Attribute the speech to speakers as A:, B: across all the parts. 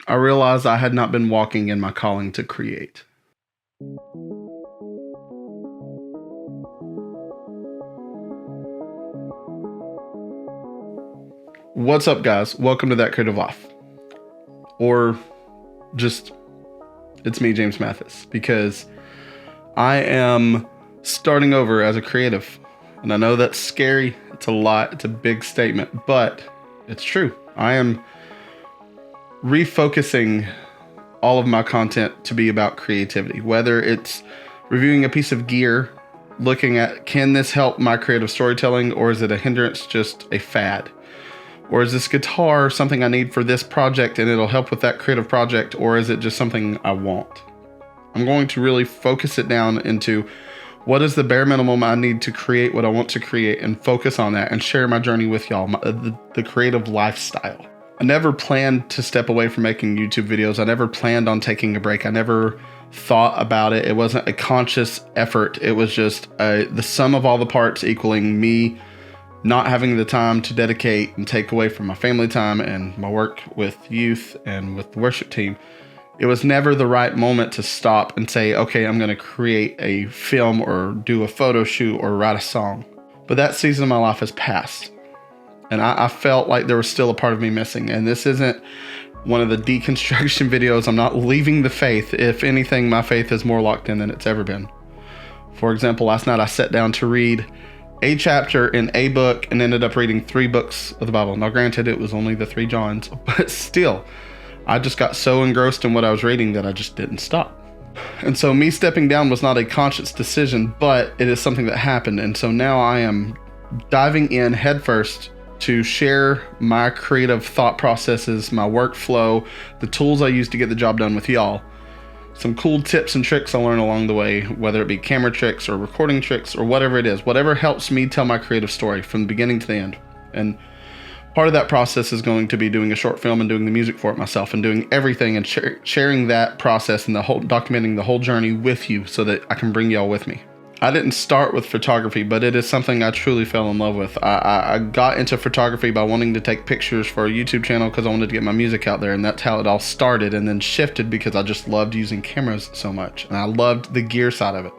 A: I realized I had not been walking in my calling to create. What's up, guys? Welcome to That Creative Life. Or just, it's me, James Mathis, because I am starting over as a creative. And I know that's scary. It's a lot. It's a big statement, but it's true. I am refocusing all of my content to be about creativity, whether it's reviewing a piece of gear, looking at, can this help my creative storytelling, or is it a hindrance, just a fad? Or is this guitar something I need for this project and it'll help with that creative project, or is it just something I want? I'm going to really focus it down into what is the bare minimum I need to create what I want to create, and focus on that and share my journey with y'all, the creative lifestyle. I never planned to step away from making YouTube videos. I never planned on taking a break. I never thought about it. It wasn't a conscious effort. It was just the sum of all the parts equaling me not having the time to dedicate and take away from my family time and my work with youth and with the worship team. It was never the right moment to stop and say, okay, I'm going to create a film or do a photo shoot or write a song. But that season of my life has passed. And I felt like there was still a part of me missing. And this isn't one of the deconstruction videos. I'm not leaving the faith. If anything, my faith is more locked in than it's ever been. For example, last night I sat down to read a chapter in a book and ended up reading 3 books of the Bible. Now, granted, it was only the 3 Johns, but still, I just got so engrossed in what I was reading that I just didn't stop. And so me stepping down was not a conscious decision, but it is something that happened. And so now I am diving in headfirst to share my creative thought processes, my workflow, the tools I use to get the job done with y'all. Some cool tips and tricks I learn along the way, whether it be camera tricks or recording tricks or whatever it is, whatever helps me tell my creative story from the beginning to the end. And part of that process is going to be doing a short film and doing the music for it myself and doing everything and sharing that process and documenting the whole journey with you so that I can bring y'all with me. I didn't start with photography, but it is something I truly fell in love with. I got into photography by wanting to take pictures for a YouTube channel because I wanted to get my music out there, and that's how it all started, and then shifted because I just loved using cameras so much, and I loved the gear side of it.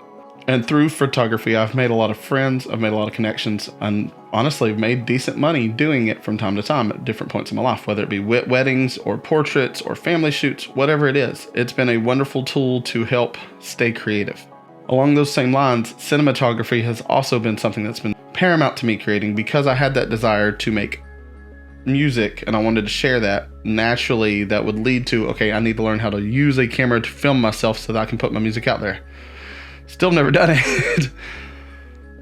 A: And through photography, I've made a lot of friends, I've made a lot of connections, and honestly made decent money doing it from time to time at different points in my life, whether it be weddings or portraits or family shoots, whatever it is. It's been a wonderful tool to help stay creative. Along those same lines, cinematography has also been something that's been paramount to me creating because I had that desire to make music and I wanted to share that. Naturally, that would lead to, okay, I need to learn how to use a camera to film myself so that I can put my music out there. Still never done it.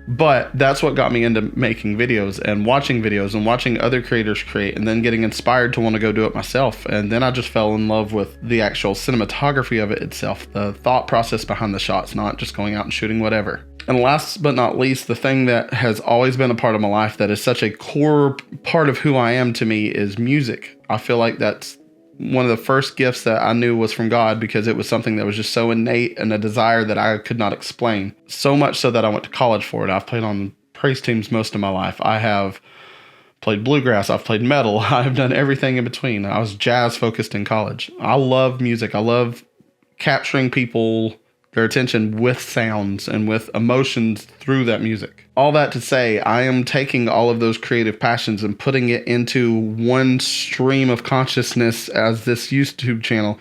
A: But that's what got me into making videos and watching other creators create, and then getting inspired to want to go do it myself. And then I just fell in love with the actual cinematography of it itself, the thought process behind the shots, not just going out and shooting whatever. And last but not least, the thing that has always been a part of my life that is such a core part of who I am to me is music. I feel like that's one of the first gifts that I knew was from God, because it was something that was just so innate and a desire that I could not explain. So much so that I went to college for it. I've played on praise teams most of my life. I have played bluegrass. I've played metal. I've done everything in between. I was jazz focused in college. I love music. I love capturing their attention with sounds and with emotions through that music. All that to say, I am taking all of those creative passions and putting it into one stream of consciousness as this YouTube channel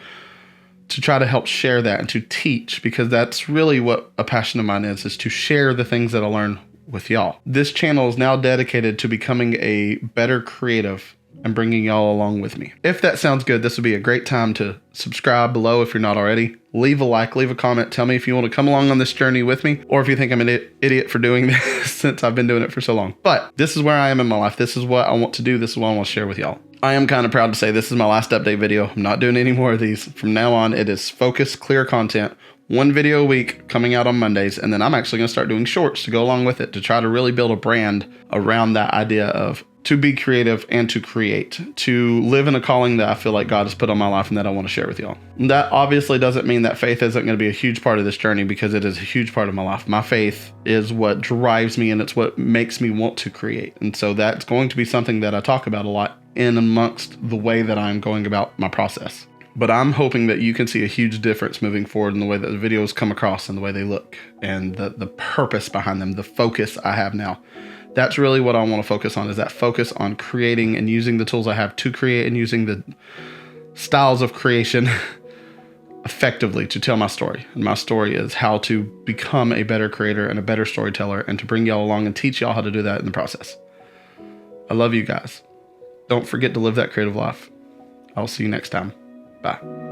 A: to try to help share that and to teach, because that's really what a passion of mine is to share the things that I learn with y'all. This channel is now dedicated to becoming a better creative and bringing y'all along with me. If that sounds good, this would be a great time to subscribe below if you're not already. Leave a like, leave a comment. Tell me if you want to come along on this journey with me, or if you think I'm an idiot for doing this since I've been doing it for so long. But this is where I am in my life. This is what I want to do. This is what I want to share with y'all. I am kind of proud to say this is my last update video. I'm not doing any more of these. From now on, it is focused, clear content. 1 video a week coming out on Mondays, and then I'm actually going to start doing shorts to go along with it to try to really build a brand around that idea of to be creative and to create, to live in a calling that I feel like God has put on my life and that I want to share with y'all. That obviously doesn't mean that faith isn't going to be a huge part of this journey, because it is a huge part of my life. My faith is what drives me, and it's what makes me want to create. And so that's going to be something that I talk about a lot in amongst the way that I'm going about my process. But I'm hoping that you can see a huge difference moving forward in the way that the videos come across and the way they look and the purpose behind them, the focus I have now. That's really what I want to focus on, is that focus on creating and using the tools I have to create and using the styles of creation effectively to tell my story. And my story is how to become a better creator and a better storyteller, and to bring y'all along and teach y'all how to do that in the process. I love you guys. Don't forget to live that creative life. I'll see you next time. Bye.